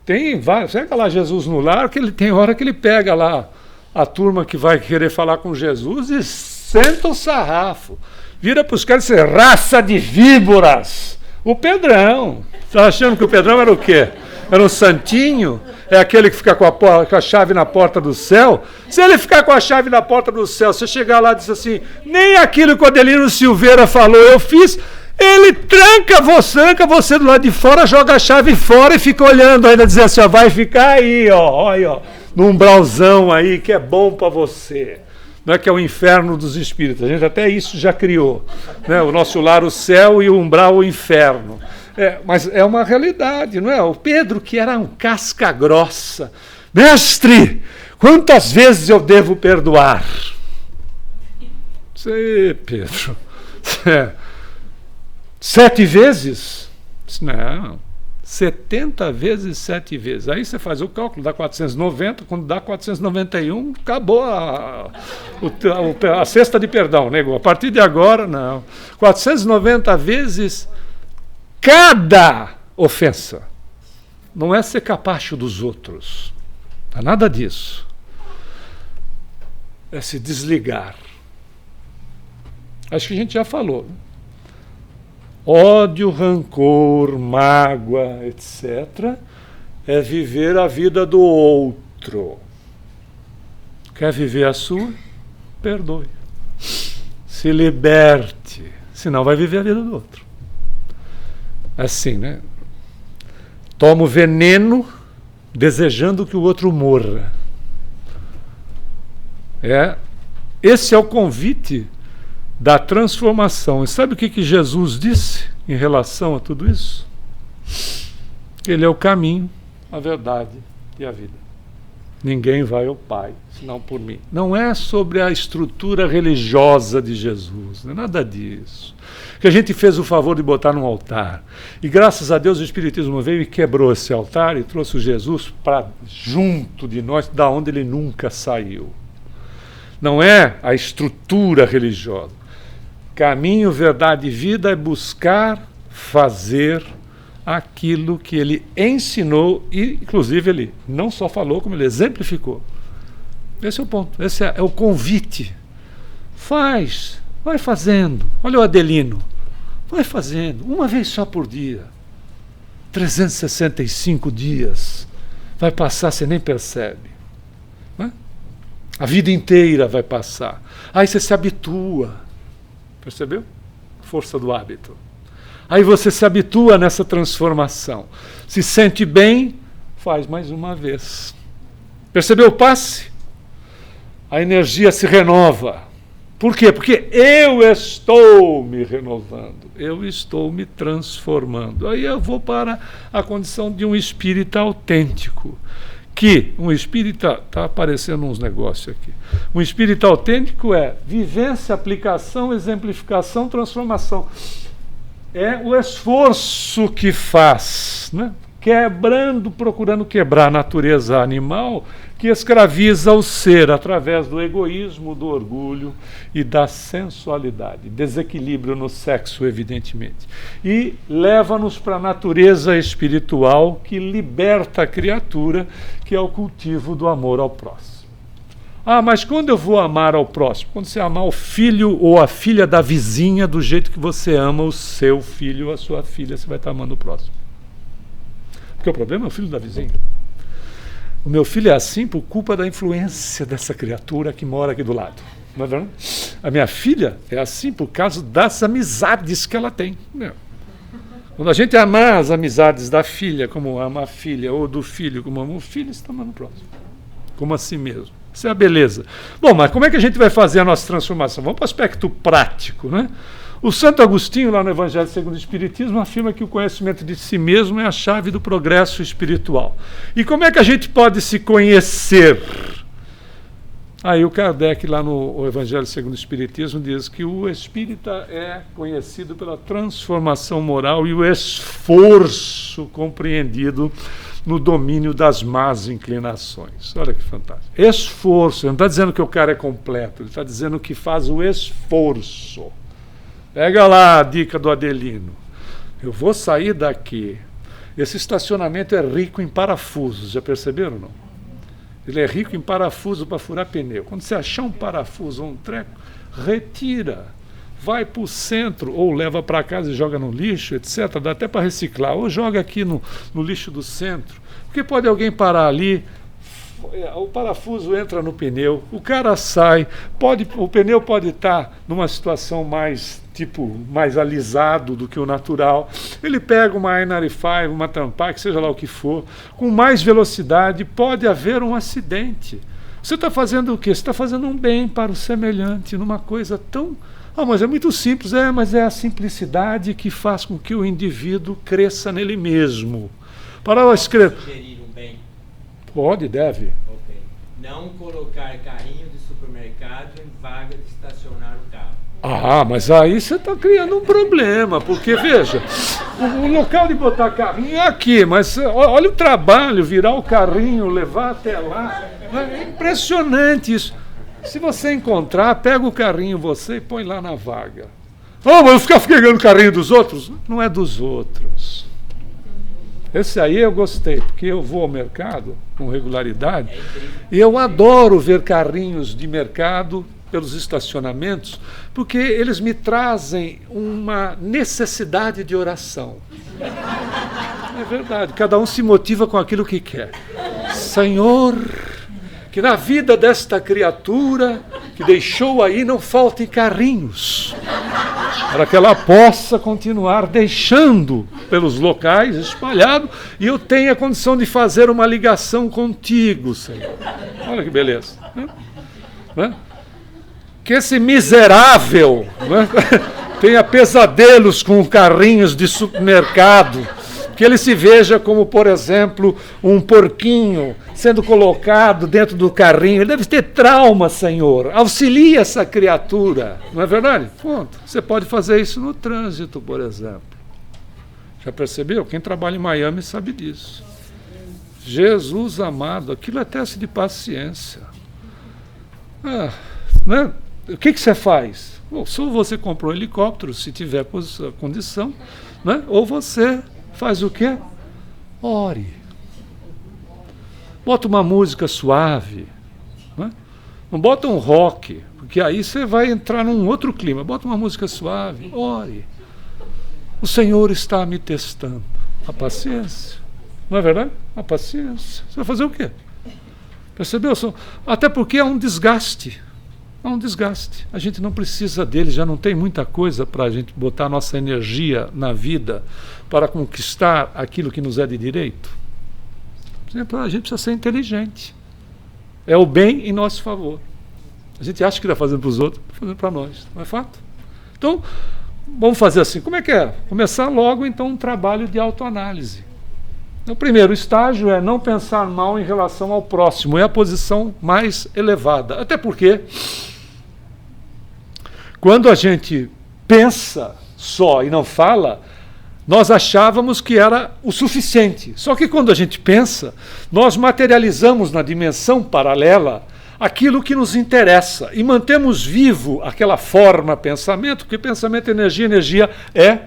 Tem vários. Pega lá Jesus no lar, que ele tem hora que ele pega lá a turma que vai querer falar com Jesus e senta o sarrafo. Vira para os caras e diz, raça de víboras. O Pedrão. Está achando que o Pedrão era o quê? Era um santinho? É aquele que fica com a chave na porta do céu? Se ele ficar com a chave na porta do céu, você chegar lá e diz assim, nem aquilo que o Adelino Silveira falou eu fiz, ele tranca você do lado de fora, joga a chave fora e fica olhando ainda, dizendo assim, ó, vai ficar aí, ó, olha, ó, num umbralzão aí que é bom para você. Não é que é o inferno dos espíritos, a gente até isso já criou, né? O nosso lar o céu e o umbral o inferno. Mas é uma realidade, não é? O Pedro, que era um casca grossa, mestre, quantas vezes eu devo perdoar? Sei, Pedro. 7 vezes? Não, 70 vezes 7 vezes. Aí você faz o cálculo, dá 490, quando dá 491, acabou a cesta de perdão, nego. A partir de agora, não. 490 vezes cada ofensa. Não é ser capacho dos outros. Não é nada disso. É se desligar. Acho que a gente já falou. Ódio, rancor, mágoa, etc. é viver a vida do outro. Quer viver a sua? Perdoe. Se liberte. Senão vai viver a vida do outro. Assim, né? Toma o veneno desejando que o outro morra. Esse é o convite da transformação. E sabe o que Jesus disse em relação a tudo isso? Ele é o caminho, a verdade e a vida. Ninguém vai ao Pai, senão por mim. Não é sobre a estrutura religiosa de Jesus, não é nada disso. Que a gente fez o favor de botar num altar. E graças a Deus o Espiritismo veio e quebrou esse altar e trouxe o Jesus para junto de nós, da onde ele nunca saiu. Não é a estrutura religiosa. Caminho, verdade e vida é buscar fazer aquilo que ele ensinou e, inclusive, ele não só falou, como ele exemplificou. Esse é o ponto, esse é o convite. Faz, vai fazendo. Olha o Adelino, vai fazendo, uma vez só por dia. 365 dias. Vai passar, você nem percebe. Né? A vida inteira vai passar. Aí você se habitua. Percebeu? Força do hábito. Aí você se habitua nessa transformação. Se sente bem, faz mais uma vez. Percebeu o passe? A energia se renova. Por quê? Porque eu estou me renovando. Eu estou me transformando. Aí eu vou para a condição de um espírita autêntico. Que um espírita, está aparecendo uns negócios aqui. Um espírita autêntico é vivência, aplicação, exemplificação, transformação. É o esforço que faz, né? Quebrando, procurando quebrar a natureza animal que escraviza o ser através do egoísmo, do orgulho e da sensualidade. Desequilíbrio no sexo, evidentemente. E leva-nos para a natureza espiritual que liberta a criatura, que é o cultivo do amor ao próximo. Ah, mas quando eu vou amar ao próximo? Quando você amar o filho ou a filha da vizinha do jeito que você ama o seu filho ou a sua filha, você vai estar amando o próximo. Porque o problema é o filho da vizinha. O meu filho é assim por culpa da influência dessa criatura que mora aqui do lado. Não é verdade? A minha filha é assim por causa das amizades que ela tem. Quando a gente amar as amizades da filha como ama a filha, ou do filho como ama o filho, você está amando o próximo. Como a si mesmo. Isso é a beleza. Bom, mas como é que a gente vai fazer a nossa transformação? Vamos para o aspecto prático, né? O Santo Agostinho, lá no Evangelho segundo o Espiritismo, afirma que o conhecimento de si mesmo é a chave do progresso espiritual. E como é que a gente pode se conhecer? Aí o Kardec, lá no Evangelho segundo o Espiritismo, diz que o espírita é conhecido pela transformação moral e o esforço compreendido no domínio das más inclinações. Olha que fantástico. Esforço. Ele não está dizendo que o cara é completo, ele está dizendo que faz o esforço. Pega lá a dica do Adelino. Eu vou sair daqui. Esse estacionamento é rico em parafusos, já perceberam ou não? Ele é rico em parafuso para furar pneu. Quando você achar um parafuso ou um treco, retira. Vai para o centro, ou leva para casa e joga no lixo, etc. Dá até para reciclar. Ou joga aqui no lixo do centro. Porque pode alguém parar ali, o parafuso entra no pneu, o cara sai, o pneu pode estar numa situação mais alisado do que o natural. Ele pega uma I-95, uma Tampax, seja lá o que for, com mais velocidade, pode haver um acidente. Você está fazendo o quê? Você está fazendo um bem para o semelhante, numa coisa tão... mas é muito simples. Mas é a simplicidade que faz com que o indivíduo cresça nele mesmo. Para eu escrever... Sugerir um bem? Pode, deve. Ok. Não colocar carrinho de supermercado em vaga de estacionar o carro. Mas aí você está criando um problema, porque, veja, o local de botar carrinho é aqui, mas olha o trabalho, virar o carrinho, levar até lá. É impressionante isso. Se você encontrar, pega o carrinho você e põe lá na vaga. Mas eu ficar pegando o carrinho dos outros? Não é dos outros. Esse aí eu gostei, porque eu vou ao mercado com regularidade e eu adoro ver carrinhos de mercado pelos estacionamentos, porque eles me trazem uma necessidade de oração. É verdade, cada um se motiva com aquilo que quer. Senhor, que na vida desta criatura que deixou aí não faltem carrinhos, para que ela possa continuar deixando pelos locais espalhado e eu tenha condição de fazer uma ligação contigo, Senhor. Olha que beleza. Que esse miserável tenha pesadelos com carrinhos de supermercado, que ele se veja como, por exemplo, um porquinho sendo colocado dentro do carrinho. Ele deve ter trauma, Senhor. Auxilia essa criatura. Não é verdade? Ponto. Você pode fazer isso no trânsito, por exemplo. Já percebeu? Quem trabalha em Miami sabe disso. Jesus amado, aquilo é teste de paciência. Né? O que você faz? Se você comprou um helicóptero, se tiver condição, né? Ou você faz o quê? Ore. Bota uma música suave. Né? Não bota um rock, porque aí você vai entrar num outro clima. Bota uma música suave, ore. O Senhor está me testando. A paciência. Não é verdade? A paciência. Você vai fazer o quê? Percebeu? Até porque é um desgaste. É um desgaste. A gente não precisa dele, já não tem muita coisa para a gente botar nossa energia na vida para conquistar aquilo que nos é de direito. Por exemplo, a gente precisa ser inteligente. É o bem em nosso favor. A gente acha que está fazendo para os outros, está fazendo para nós. Não é fato? Então, vamos fazer assim. Como é que é? Começar logo, então, um trabalho de autoanálise. O primeiro estágio é não pensar mal em relação ao próximo. É a posição mais elevada. Até porque, quando a gente pensa só e não fala, nós achávamos que era o suficiente. Só que quando a gente pensa, nós materializamos na dimensão paralela aquilo que nos interessa e mantemos vivo aquela forma pensamento, porque pensamento é energia, energia é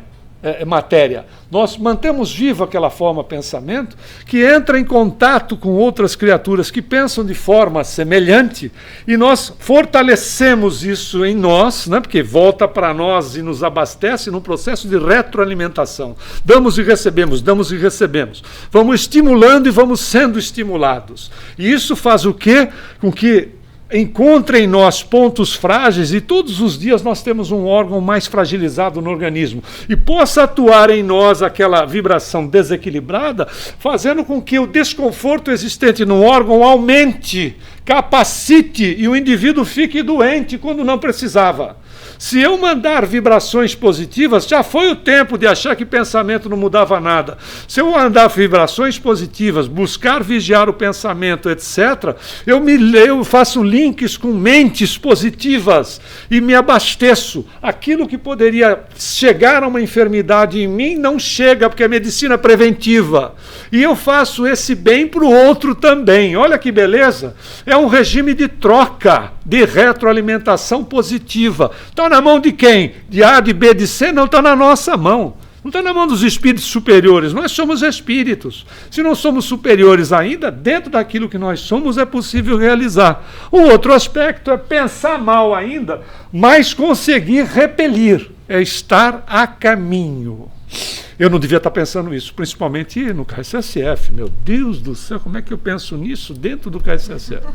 matéria. Nós mantemos vivo aquela forma pensamento que entra em contato com outras criaturas que pensam de forma semelhante e nós fortalecemos isso em nós, né, porque volta para nós e nos abastece num processo de retroalimentação. Damos e recebemos, damos e recebemos. Vamos estimulando e vamos sendo estimulados. E isso faz o quê? Com que encontre em nós pontos frágeis e todos os dias nós temos um órgão mais fragilizado no organismo e possa atuar em nós aquela vibração desequilibrada, fazendo com que o desconforto existente no órgão aumente, capacite e o indivíduo fique doente quando não precisava. Se eu mandar vibrações positivas, já foi o tempo de achar que pensamento não mudava nada. Se eu mandar vibrações positivas, buscar vigiar o pensamento, etc., eu faço links com mentes positivas e me abasteço. Aquilo que poderia chegar a uma enfermidade em mim não chega, porque é medicina preventiva. E eu faço esse bem para o outro também. Olha que beleza! É um regime de troca. de retroalimentação positiva. Está na mão de quem? De A, de B, de C? Não, está na nossa mão. Não está na mão dos espíritos superiores. Nós somos espíritos. Se não somos superiores ainda, dentro daquilo que nós somos é possível realizar. O outro aspecto é pensar mal ainda, mas conseguir repelir. É estar a caminho. Eu não devia estar pensando isso, principalmente no KSSF. Meu Deus do céu, como é que eu penso nisso dentro do KSSF?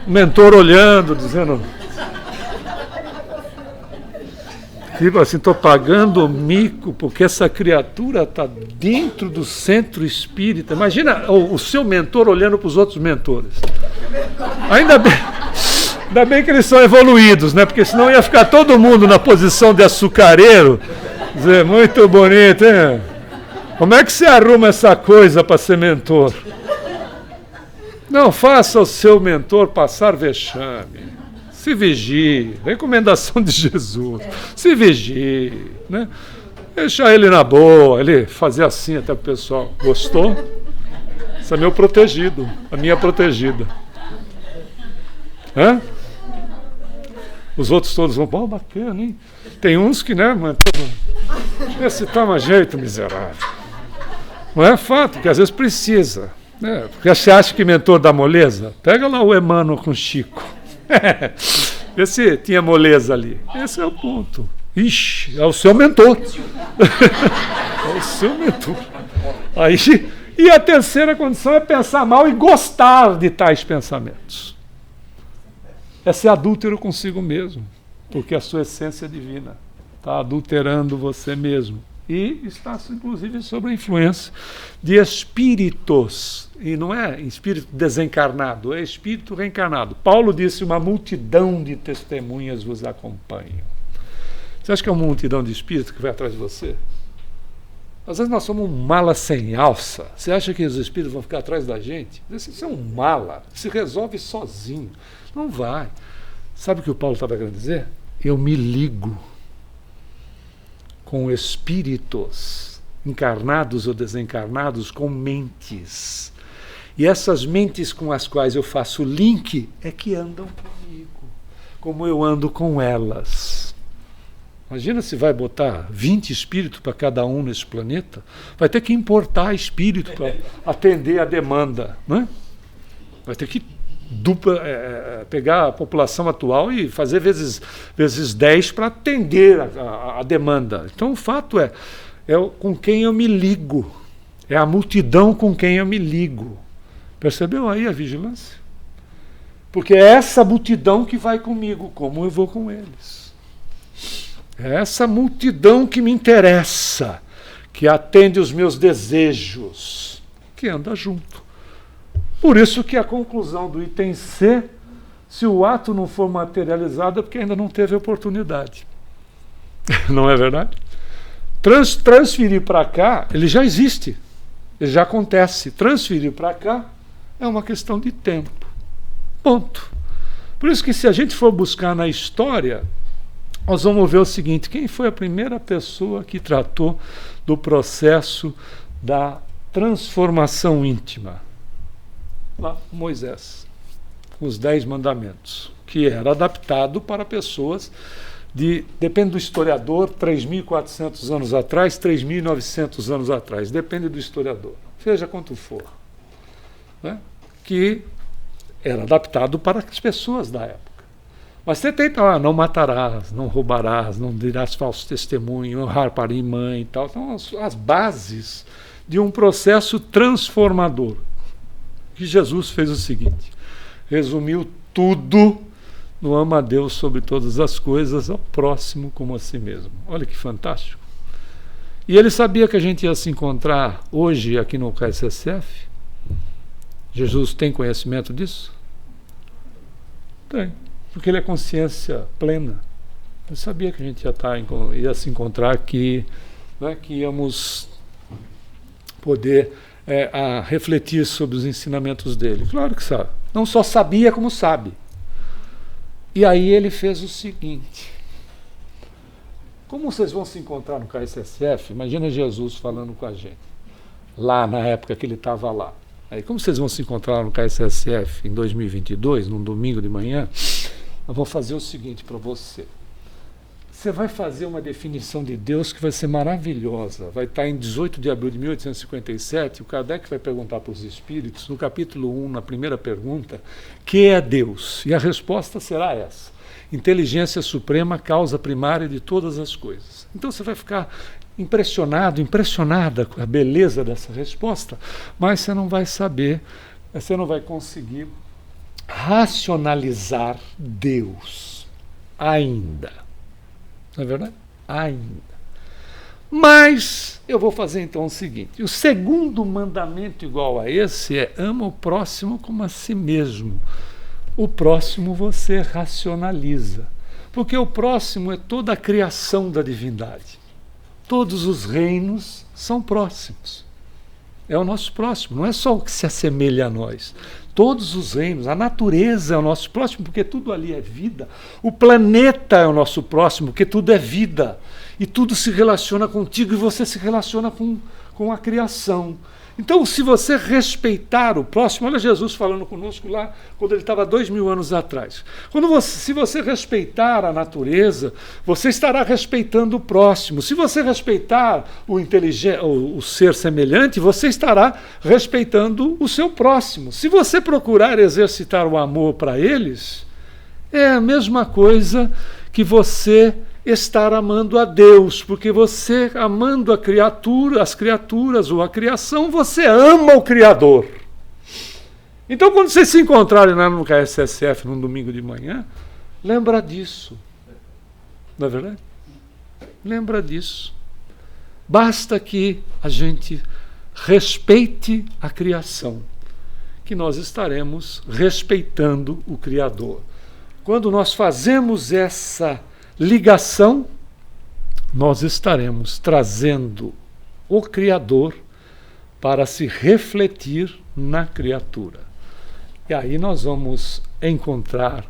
O mentor olhando, dizendo... Tipo assim, estou pagando o mico porque essa criatura está dentro do centro espírita. Imagina o seu mentor olhando para os outros mentores. Ainda bem que eles são evoluídos, né? Porque senão ia ficar todo mundo na posição de açucareiro. Dizer, muito bonito, hein? Como é que você arruma essa coisa para ser mentor? Não faça o seu mentor passar vexame. Se vigie, recomendação de Jesus, se vigie, né? Deixa ele na boa, ele fazer assim até o pessoal. Gostou? Esse é meu protegido, a minha protegida. Hã? Os outros todos vão, pô, bacana, hein? Tem uns que, né, mano, esse toma jeito miserável. Não é fato, porque às vezes precisa. Né? Porque você acha que mentor dá moleza? Pega lá o Emmanuel com Chico. Vê se tinha moleza ali. Esse é o ponto. Ixi, é o seu mentor. É o seu mentor. Aí, e a terceira condição é pensar mal e gostar de tais pensamentos. É ser adúltero consigo mesmo, porque a sua essência é divina. Está adulterando você mesmo. E está, inclusive, sob a influência de espíritos. E não é espírito desencarnado, é espírito reencarnado. Paulo disse, uma multidão de testemunhas vos acompanham. Você acha que é uma multidão de espíritos que vai atrás de você? Às vezes nós somos um mala sem alça. Você acha que os espíritos vão ficar atrás da gente? Isso é um mala, se resolve sozinho. Não vai. Sabe o que o Paulo estava querendo dizer? Eu me ligo com espíritos, encarnados ou desencarnados, com mentes. E essas mentes com as quais eu faço link é que andam comigo, como eu ando com elas. Imagina se vai botar 20 espíritos para cada um nesse planeta, vai ter que importar espírito para atender a demanda, não é? Vai ter que pegar a população atual e fazer vezes 10 para atender a demanda. Então o fato é com quem eu me ligo, é a multidão com quem eu me ligo. Percebeu aí a vigilância? Porque é essa multidão que vai comigo, como eu vou com eles. É essa multidão que me interessa, que atende os meus desejos, que anda junto. Por isso que a conclusão do item C, se o ato não for materializado, é porque ainda não teve oportunidade. Não é verdade? Transferir para cá, ele já existe, ele já acontece. Transferir para cá é uma questão de tempo. Ponto. Por isso que se a gente for buscar na história, nós vamos ver o seguinte, quem foi a primeira pessoa que tratou do processo da transformação íntima? Lá, Moisés, com os 10 mandamentos, que era adaptado para pessoas depende do historiador, 3.400 anos atrás, 3.900 anos atrás, depende do historiador, seja quanto for, né? Que era adaptado para as pessoas da época. Mas você tem lá, não matarás, não roubarás, não dirás falso testemunho, honrar pai e mãe e tal. Então, as bases de um processo transformador. Que Jesus fez o seguinte, resumiu tudo no ama a Deus sobre todas as coisas, ao próximo como a si mesmo. Olha que fantástico. E ele sabia que a gente ia se encontrar hoje aqui no KSSF? Jesus tem conhecimento disso? Tem, porque ele é consciência plena. Ele sabia que a gente ia se encontrar aqui, né, que íamos poder a refletir sobre os ensinamentos dele. Claro que sabe. Não só sabia, como sabe. E aí ele fez o seguinte. Como vocês vão se encontrar no KSSF, imagina Jesus falando com a gente. Lá, na época que ele estava lá. Aí, como vocês vão se encontrar no KSSF em 2022, num domingo de manhã, eu vou fazer o seguinte para você. Você vai fazer uma definição de Deus que vai ser maravilhosa. Vai estar em 18 de abril de 1857, o Kardec vai perguntar para os espíritos, no capítulo 1, na primeira pergunta, que é Deus? E a resposta será essa: inteligência suprema, causa primária de todas as coisas. Então você vai ficar impressionado, impressionada com a beleza dessa resposta, mas você não vai saber, você não vai conseguir racionalizar Deus ainda. Não é verdade? Ainda. Mas eu vou fazer então o seguinte: o segundo mandamento igual a esse é: ama o próximo como a si mesmo. O próximo você racionaliza, porque o próximo é toda a criação da divindade. Todos os reinos são próximos. É o nosso próximo, não é só o que se assemelha a nós. Todos os reinos, a natureza é o nosso próximo, porque tudo ali é vida. O planeta é o nosso próximo, porque tudo é vida. E tudo se relaciona contigo e você se relaciona com a criação. Então, se você respeitar o próximo, olha Jesus falando conosco lá, quando ele estava 2000 anos atrás. Se você respeitar a natureza, você estará respeitando o próximo. Se você respeitar o ser semelhante, você estará respeitando o seu próximo. Se você procurar exercitar o amor para eles, é a mesma coisa que você estar amando a Deus, porque você, amando as criaturas ou a criação, você ama o Criador. Então, quando vocês se encontrarem lá no KSSF num domingo de manhã, lembra disso. Não é verdade? Lembra disso. Basta que a gente respeite a criação, que nós estaremos respeitando o Criador. Quando nós fazemos essa ligação, nós estaremos trazendo o Criador para se refletir na criatura. E aí nós vamos encontrar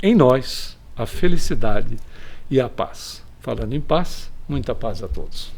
em nós a felicidade e a paz. Falando em paz, muita paz a todos.